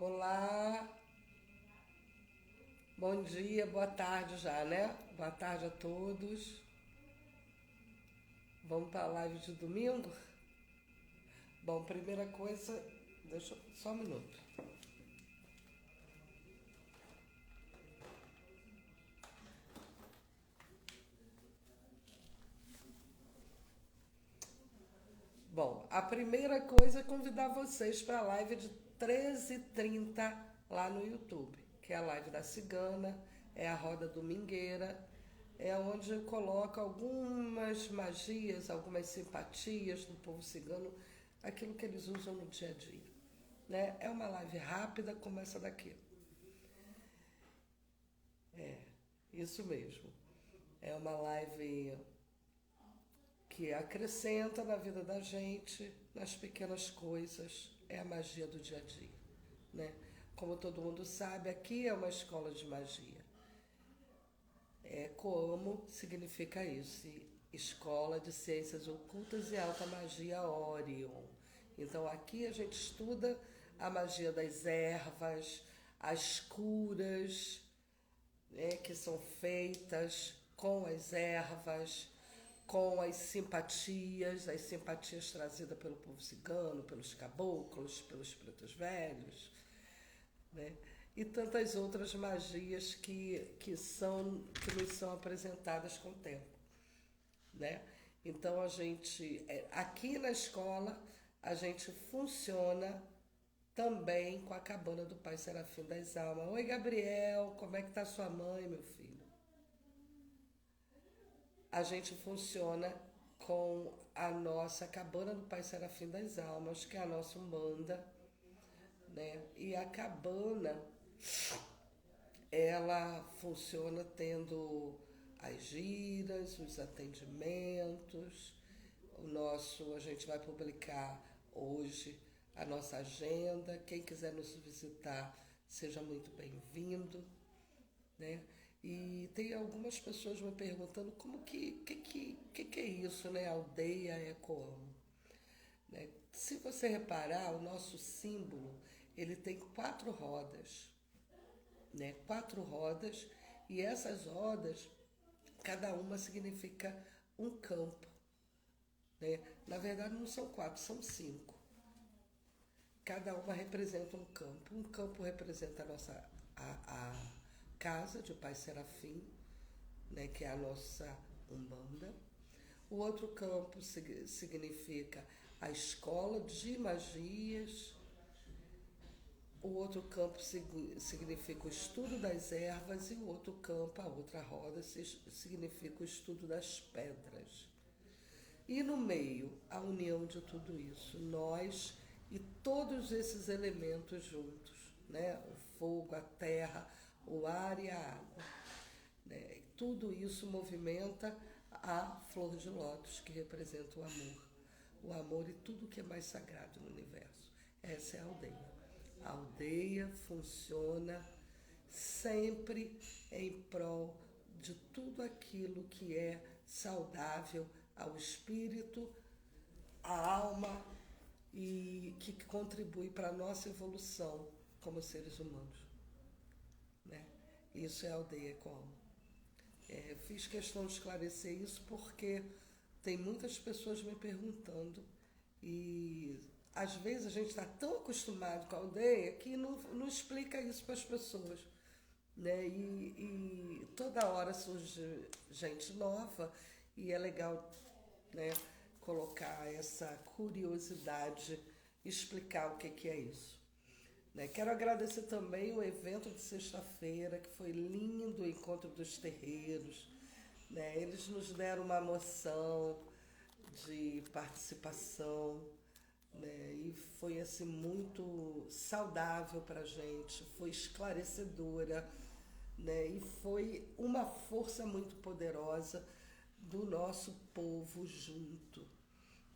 Olá, bom dia, boa tarde já, né? Boa tarde a todos. Vamos para a live de domingo? Bom, primeira coisa, deixa só um minuto. Bom, a primeira coisa é convidar vocês para a live de 13h30 lá no YouTube, que é a live da cigana, é a roda domingueira, é onde eu coloco algumas magias, algumas simpatias do povo cigano, aquilo que eles usam no dia a dia. Né? É uma live rápida como essa daqui. Isso mesmo. É uma live que acrescenta na vida da gente, nas pequenas coisas. É a magia do dia a dia. Né? Como todo mundo sabe, aqui é uma escola de magia. Coamo significa isso, Escola de Ciências Ocultas e Alta Magia Orion. Então aqui a gente estuda a magia das ervas, as curas, né, que são feitas com as ervas, com as simpatias trazidas pelo povo cigano, pelos caboclos, pelos pretos velhos, né? E tantas outras magias que nos são apresentadas com o tempo, né? Então a gente, aqui na escola, a gente funciona também com a cabana do Pai Serafim das Almas. Oi, Gabriel, como é que tá sua mãe, meu filho? A gente funciona com a nossa cabana do Pai Serafim das Almas, que é a nossa Umbanda, né? E a cabana, ela funciona tendo as giras, os atendimentos. A gente vai publicar hoje a nossa agenda. Quem quiser nos visitar, seja muito bem-vindo, né? E tem algumas pessoas me perguntando que é isso, né? Aldeia Ecoamo, né? Se você reparar, o nosso símbolo, ele tem quatro rodas, né? Quatro rodas, e essas rodas, cada uma significa um campo, né? Na verdade não são quatro, são cinco. Cada uma representa um campo. Um campo representa a casa de Pai Serafim, né, que é a nossa Umbanda. O outro campo significa a escola de magias. O outro campo significa o estudo das ervas e o outro campo, a outra roda, significa o estudo das pedras. E no meio, a união de tudo isso, nós e todos esses elementos juntos, né? O fogo, a terra, o ar e a água. Né? Tudo isso movimenta a flor de lótus, que representa o amor. O amor e tudo que é mais sagrado no universo. Essa é a aldeia. A aldeia funciona sempre em prol de tudo aquilo que é saudável ao espírito, à alma e que contribui para a nossa evolução como seres humanos. Né? Isso é a aldeia como. Fiz questão de esclarecer isso porque tem muitas pessoas me perguntando e às vezes a gente está tão acostumado com a aldeia que não explica isso para as pessoas. Né? E toda hora surge gente nova e é legal, né, colocar essa curiosidade, explicar o que é isso. Né? Quero agradecer também o evento de sexta-feira, que foi lindo, o encontro dos terreiros. Né? Eles nos deram uma moção de participação, né? E foi assim muito saudável para a gente, foi esclarecedora, né? E foi uma força muito poderosa do nosso povo junto,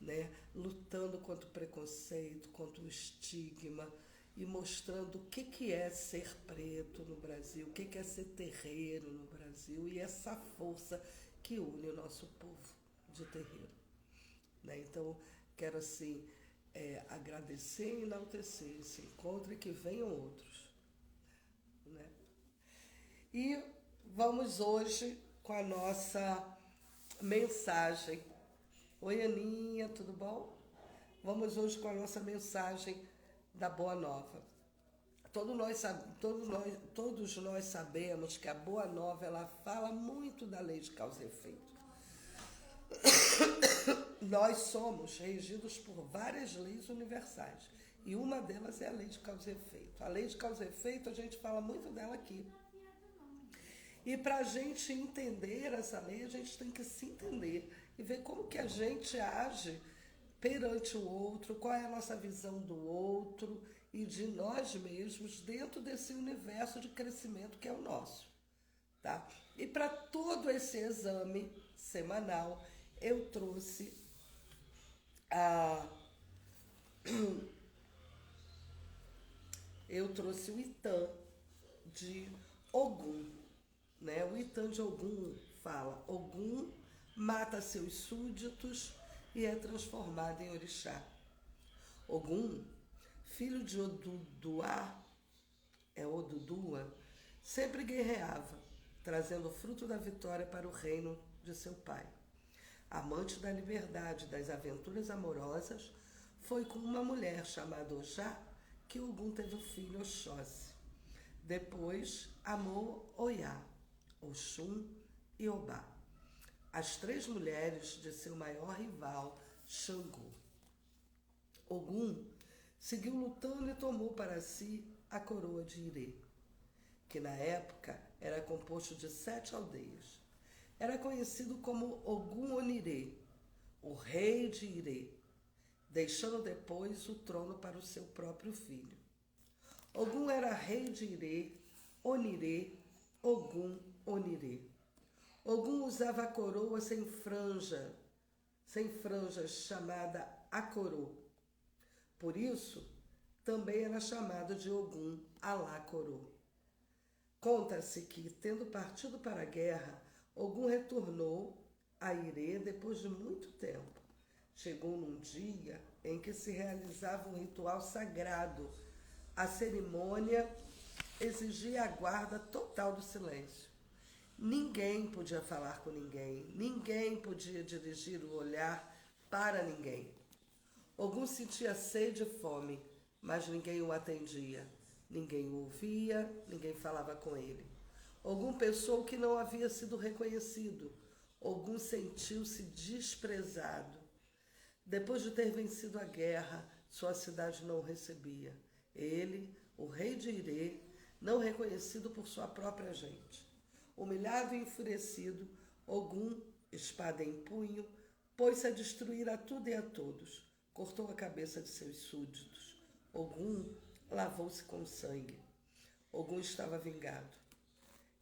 né? Lutando contra o preconceito, contra o estigma e mostrando o que é ser preto no Brasil, o que é ser terreiro no Brasil e essa força que une o nosso povo de terreiro. Né? Então, quero assim agradecer e enaltecer esse encontro e que venham outros, né? E vamos hoje com a nossa mensagem. Oi, Aninha, tudo bom? Vamos hoje com a nossa mensagem da Boa Nova. Todos nós sabemos que a Boa Nova ela fala muito da lei de causa e efeito. Nós somos regidos por várias leis universais e uma delas é a lei de causa e efeito. A lei de causa e efeito, a gente fala muito dela aqui. E para a gente entender essa lei, a gente tem que se entender e ver como que a gente age perante o outro, qual é a nossa visão do outro e de nós mesmos dentro desse universo de crescimento que é o nosso, tá? E para todo esse exame semanal, eu trouxe o Itã de Ogum, né? O Itã de Ogum fala: Ogum mata seus súditos e é transformado em orixá. Ogum, filho de Odudua, sempre guerreava, trazendo o fruto da vitória para o reino de seu pai. Amante da liberdade e das aventuras amorosas, foi com uma mulher chamada Ojá que Ogum teve o filho Oxóssi. Depois amou Oyá, Oxum e Obá, as três mulheres de seu maior rival, Xangô. Ogum seguiu lutando e tomou para si a coroa de Irê, que na época era composto de 7 aldeias. Era conhecido como Ogum Onirê, o rei de Irê, deixando depois o trono para o seu próprio filho. Ogum era rei de Irê, Onirê, Ogum, Onirê. Ogum usava a coroa sem franjas, chamada Acorô. Por isso, também era chamado de Ogum Alacorô. Conta-se que, tendo partido para a guerra, Ogum retornou a Irê depois de muito tempo. Chegou num dia em que se realizava um ritual sagrado. A cerimônia exigia a guarda total do silêncio. Ninguém podia falar com ninguém, ninguém podia dirigir o olhar para ninguém. Ogum sentia sede e fome, mas ninguém o atendia. Ninguém o ouvia, ninguém falava com ele. Ogum pensou que não havia sido reconhecido. Ogum sentiu-se desprezado. Depois de ter vencido a guerra, sua cidade não o recebia. Ele, o rei de Irê, não reconhecido por sua própria gente. Humilhado e enfurecido, Ogum, espada em punho, pôs-se a destruir a tudo e a todos. Cortou a cabeça de seus súditos. Ogum lavou-se com sangue. Ogum estava vingado.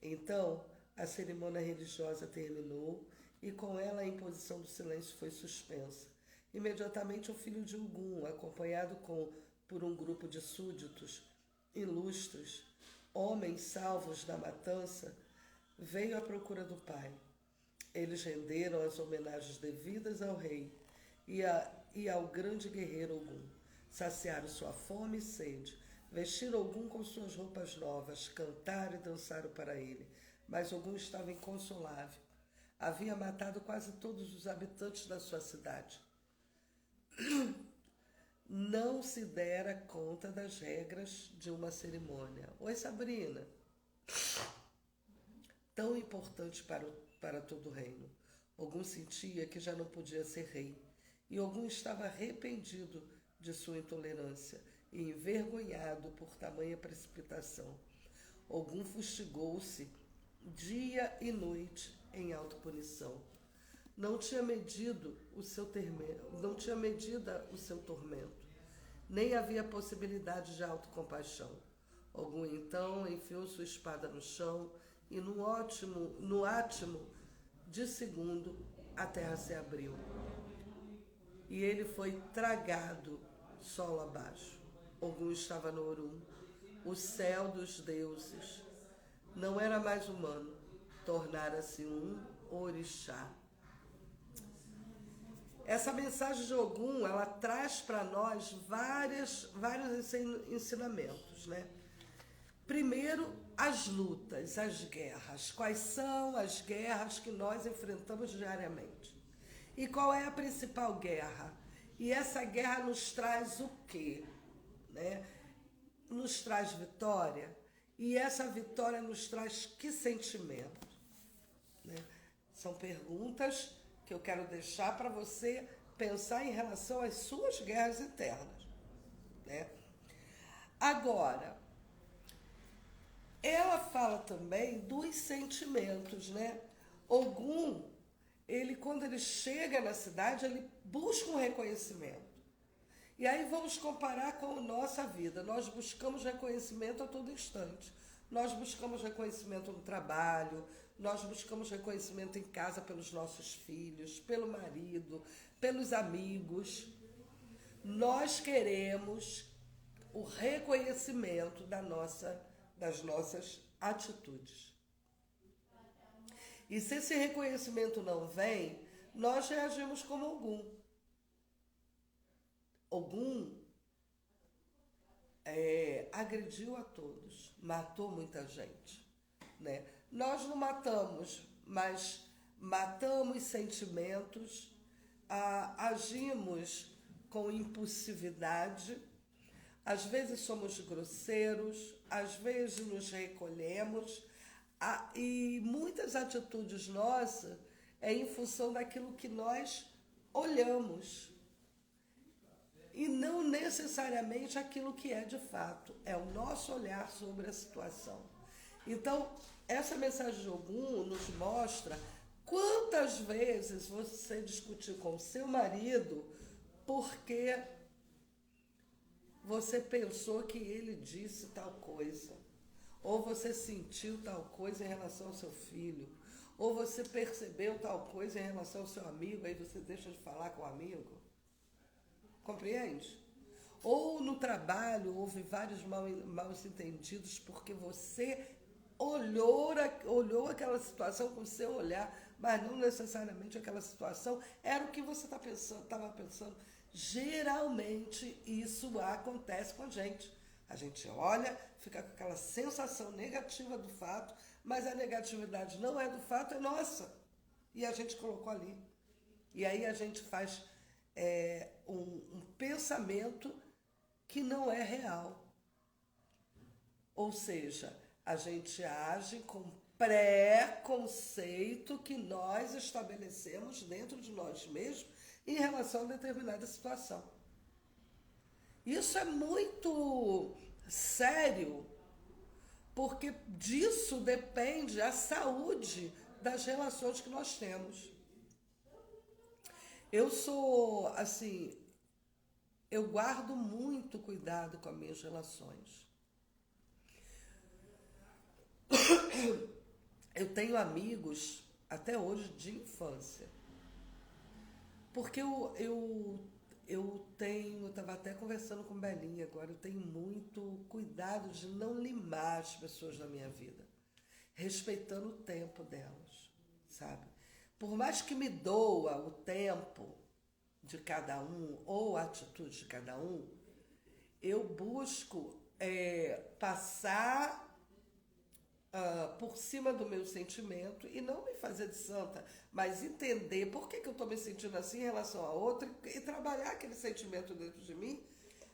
Então, a cerimônia religiosa terminou e com ela a imposição do silêncio foi suspensa. Imediatamente o filho de Ogum, acompanhado por um grupo de súditos ilustres, homens salvos da matança, veio à procura do pai. Eles renderam as homenagens devidas ao rei e ao grande guerreiro Ogum. Saciaram sua fome e sede. Vestiram Ogum com suas roupas novas, cantaram e dançaram para ele. Mas Ogum estava inconsolável. Havia matado quase todos os habitantes da sua cidade. Não se dera conta das regras de uma cerimônia. Oi, Sabrina. Tão importante para todo o reino. Ogum sentia que já não podia ser rei. E Ogum estava arrependido de sua intolerância e envergonhado por tamanha precipitação. Ogum fustigou-se dia e noite em autopunição. Não tinha medida o seu tormento, nem havia possibilidade de autocompaixão. Ogum então enfiou sua espada no chão e no átimo de segundo a terra se abriu. E ele foi tragado solo abaixo. Ogum estava no Orum, o céu dos deuses. Não era mais humano, tornara-se um orixá. Essa mensagem de Ogum, ela traz para nós vários ensinamentos, né? Primeiro, as lutas, as guerras. Quais são as guerras que nós enfrentamos diariamente? E qual é a principal guerra? E essa guerra nos traz o quê? Né? Nos traz vitória. E essa vitória nos traz que sentimento? Né? São perguntas que eu quero deixar para você pensar em relação às suas guerras internas. Né? Agora, ela fala também dos sentimentos, né? Ogum, quando ele chega na cidade, ele busca um reconhecimento. E aí vamos comparar com a nossa vida. Nós buscamos reconhecimento a todo instante. Nós buscamos reconhecimento no trabalho, nós buscamos reconhecimento em casa pelos nossos filhos, pelo marido, pelos amigos. Nós queremos o reconhecimento das nossas atitudes. E se esse reconhecimento não vem, nós reagimos como Ogum. Ogum agrediu a todos, matou muita gente, né? Nós não matamos, mas matamos sentimentos, agimos com impulsividade, às vezes somos grosseiros, às vezes nos recolhemos, e muitas atitudes nossas em função daquilo que nós olhamos. E não necessariamente aquilo que é de fato, é o nosso olhar sobre a situação. Então, essa mensagem de Ogum nos mostra quantas vezes você discutiu com o seu marido porque você pensou que ele disse tal coisa, ou você sentiu tal coisa em relação ao seu filho, ou você percebeu tal coisa em relação ao seu amigo, aí você deixa de falar com o amigo. Compreende? Ou no trabalho houve vários mal-entendidos porque você olhou aquela situação com o seu olhar, mas não necessariamente aquela situação era o que você estava pensando. Geralmente isso acontece com a gente. A gente olha, fica com aquela sensação negativa do fato, mas a negatividade não é do fato, é nossa. E a gente colocou ali. E aí a gente faz um pensamento que não é real. Ou seja, a gente age com pré-conceito que nós estabelecemos dentro de nós mesmos em relação a determinada situação. Isso é muito sério, porque disso depende a saúde das relações que nós temos. Eu sou, assim, eu guardo muito cuidado com as minhas relações. Eu tenho amigos, até hoje, de infância. Porque eu estava até conversando com Belinha agora, eu tenho muito cuidado de não limar as pessoas da minha vida, respeitando o tempo delas, sabe? Por mais que me doa o tempo de cada um ou a atitude de cada um, eu busco passar por cima do meu sentimento e não me fazer de santa, mas entender por que eu estou me sentindo assim em relação a outra e trabalhar aquele sentimento dentro de mim,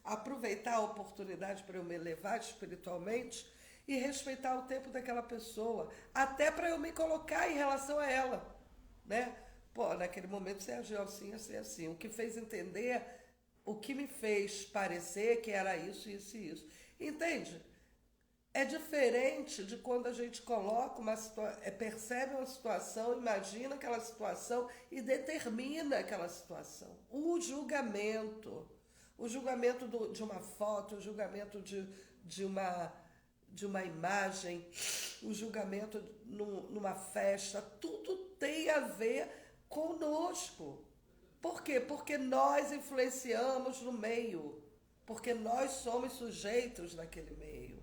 aproveitar a oportunidade para eu me elevar espiritualmente e respeitar o tempo daquela pessoa, até para eu me colocar em relação a ela. Né? Pô, naquele momento você agiu assim, assim, assim. O que fez entender, o que me fez parecer que era isso, isso e isso. Entende? É diferente de quando a gente coloca percebe uma situação, imagina aquela situação e determina aquela situação. O julgamento de uma foto, o julgamento de uma imagem, o julgamento numa festa, tudo tem a ver conosco. Por quê? Porque nós influenciamos no meio, porque nós somos sujeitos naquele meio.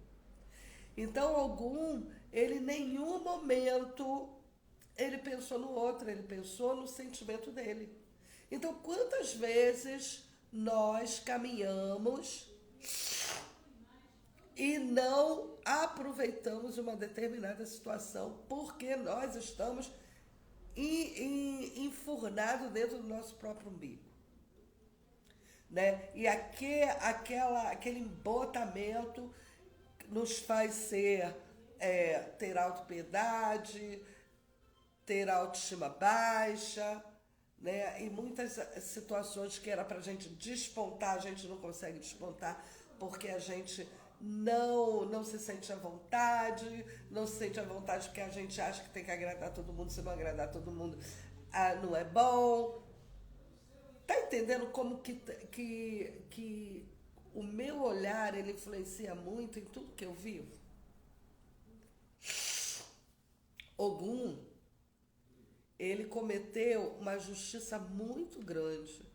Então, Ogum, ele em nenhum momento ele pensou no outro, ele pensou no sentimento dele. Então, quantas vezes nós caminhamos e não aproveitamos uma determinada situação porque nós estamos enfurnados dentro do nosso próprio umbigo, né? E aquele embotamento nos faz ter autopiedade, ter autoestima baixa, né? E muitas situações que era para a gente despontar, a gente não consegue despontar porque a gente não se sente à vontade, não se sente à vontade porque a gente acha que tem que agradar todo mundo, se não agradar todo mundo, não é bom. Tá entendendo como que o meu olhar, ele influencia muito em tudo que eu vivo? Ogum, ele cometeu uma justiça muito grande.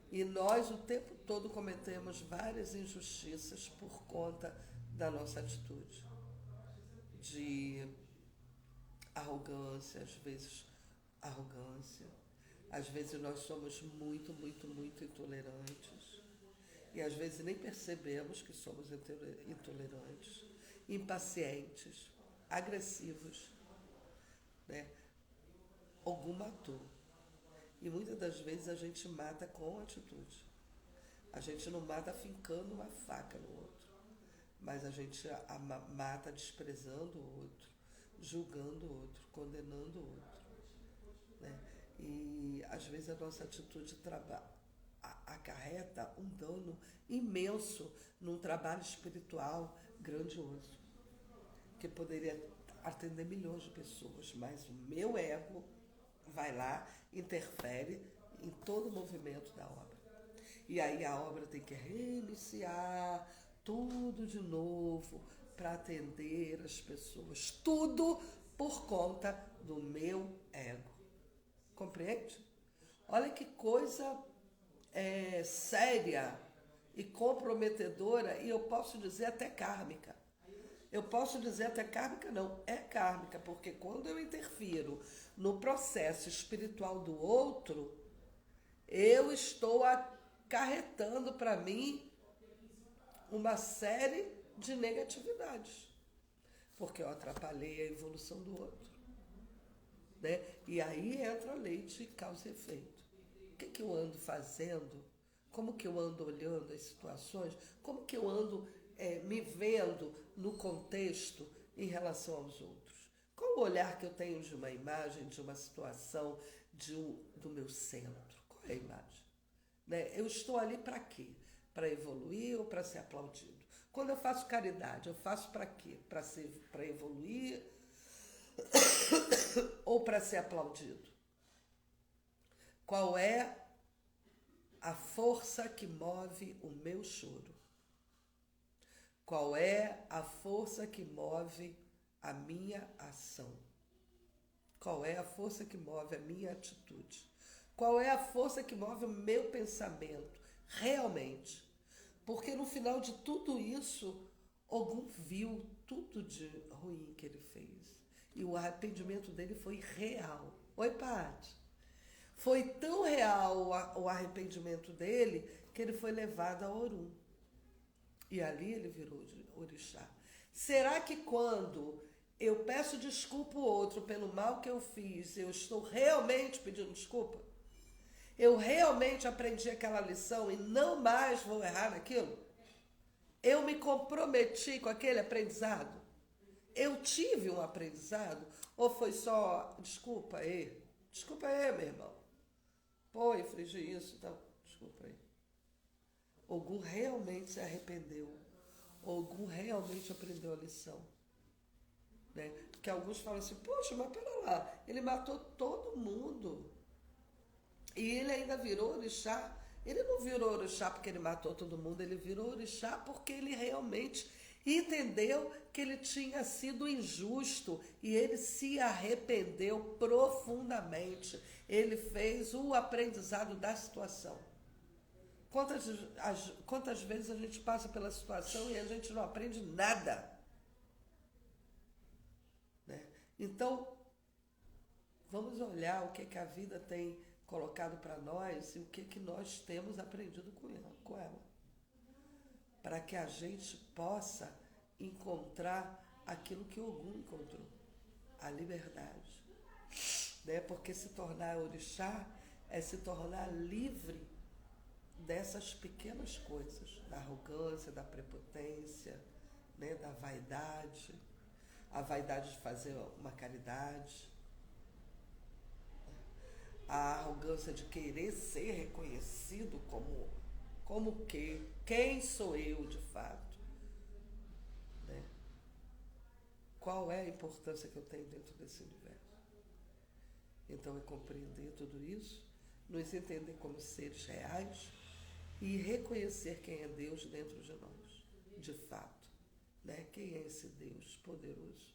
E nós o tempo todo cometemos várias injustiças por conta da nossa atitude. De arrogância, às vezes arrogância. Às vezes nós somos muito, muito, muito intolerantes. E às vezes nem percebemos que somos intolerantes, impacientes, agressivos, né? Ogum matou. E muitas das vezes a gente mata com atitude. A gente não mata fincando uma faca no outro, mas a gente mata desprezando o outro, julgando o outro, condenando o outro, né? E às vezes a nossa atitude acarreta um dano imenso num trabalho espiritual grandioso, que poderia atender milhões de pessoas, mas o meu ego vai lá, interfere em todo o movimento da obra. E aí a obra tem que reiniciar tudo de novo para atender as pessoas. Tudo por conta do meu ego. Compreende? Olha que coisa séria e comprometedora, e eu posso dizer até kármica. Eu posso dizer até kármica, não, é kármica, porque quando eu interfiro no processo espiritual do outro, eu estou acarretando para mim uma série de negatividades, porque eu atrapalhei a evolução do outro, né? E aí entra a lei de causa e efeito. O que eu ando fazendo? Como que eu ando olhando as situações? Como que eu ando me vendo no contexto em relação aos outros? Qual o olhar que eu tenho de uma imagem, de uma situação, do meu centro? Qual é a imagem? Né? Eu estou ali para quê? Para evoluir ou para ser aplaudido? Quando eu faço caridade, eu faço para quê? Para evoluir ou para ser aplaudido? Qual é a força que move o meu choro? Qual é a força que move a minha ação? Qual é a força que move a minha atitude? Qual é a força que move o meu pensamento? Realmente. Porque no final de tudo isso, Ogum viu tudo de ruim que ele fez. E o arrependimento dele foi real. Oi, Paty. Foi tão real o arrependimento dele que ele foi levado a Orum. E ali ele virou orixá. Será que quando eu peço desculpa ao outro pelo mal que eu fiz, eu estou realmente pedindo desculpa? Eu realmente aprendi aquela lição e não mais vou errar naquilo? Eu me comprometi com aquele aprendizado? Eu tive um aprendizado? Ou foi só, desculpa aí, meu irmão. Pô, infringi isso, então, desculpa aí. Ogum realmente se arrependeu. Ogum realmente aprendeu a lição. Né? Porque alguns falam assim, poxa, mas pera lá, ele matou todo mundo. E ele ainda virou orixá. Ele não virou orixá porque ele matou todo mundo, ele virou orixá porque ele realmente entendeu que ele tinha sido injusto e ele se arrependeu profundamente. Ele fez o aprendizado da situação. Quantas vezes a gente passa pela situação e a gente não aprende nada? Né? Então, vamos olhar o que a vida tem colocado para nós e o que nós temos aprendido com ela. Para que a gente possa encontrar aquilo que Ogum encontrou, a liberdade. Né? Porque se tornar orixá é se tornar livre dessas pequenas coisas, da arrogância, da prepotência, né? Da vaidade, a vaidade de fazer uma caridade, a arrogância de querer ser reconhecido como quem sou eu de fato, né? Qual é a importância que eu tenho dentro desse universo? Então é compreender tudo isso, nos entender como seres reais e reconhecer quem é Deus dentro de nós, de fato, né? Quem é esse Deus poderoso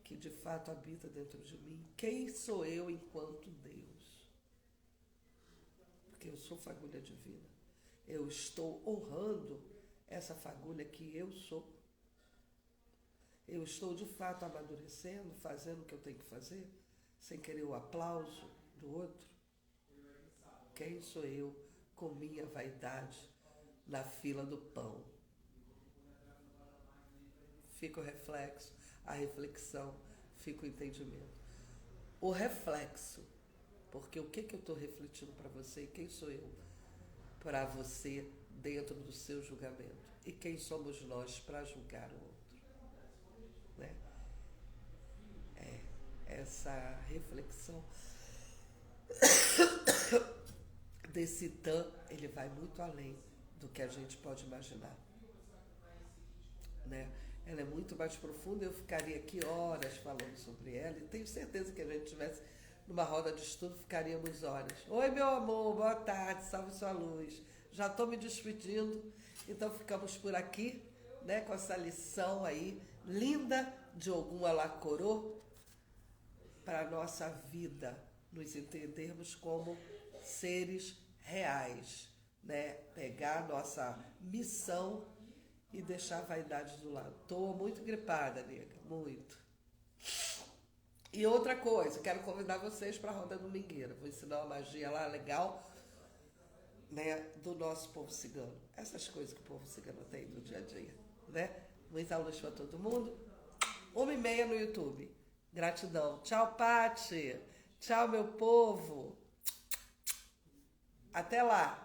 que de fato habita dentro de mim? Quem sou eu enquanto Deus? Porque eu sou fagulha divina. Eu estou honrando essa fagulha que eu sou. Eu estou de fato amadurecendo, fazendo o que eu tenho que fazer, sem querer o aplauso do outro. Quem sou eu com minha vaidade na fila do pão? Fica o reflexo, a reflexão, fica o entendimento. O reflexo, porque o que eu estou refletindo para você e quem sou eu para você dentro do seu julgamento? E quem somos nós para julgar o outro? Né? Essa reflexão desse TAM, ele vai muito além do que a gente pode imaginar. Né? Ela é muito mais profunda, eu ficaria aqui horas falando sobre ela e tenho certeza que a gente estivesse numa roda de estudo, ficaríamos horas. Oi, meu amor, boa tarde, salve sua luz. Já estou me despedindo, então ficamos por aqui, né, com essa lição aí linda de Ogum Alacorô para a nossa vida, nos entendermos como seres reais, né? Pegar a nossa missão e deixar a vaidade do lado. Tô muito gripada, nega, muito. E outra coisa, quero convidar vocês para a Roda Domingueira. Vou ensinar uma magia lá legal, né, do nosso povo cigano. Essas coisas que o povo cigano tem no dia a dia, né? Muita luz para todo mundo. 1h30 no YouTube. Gratidão. Tchau, Pati. Tchau, meu povo. Até lá.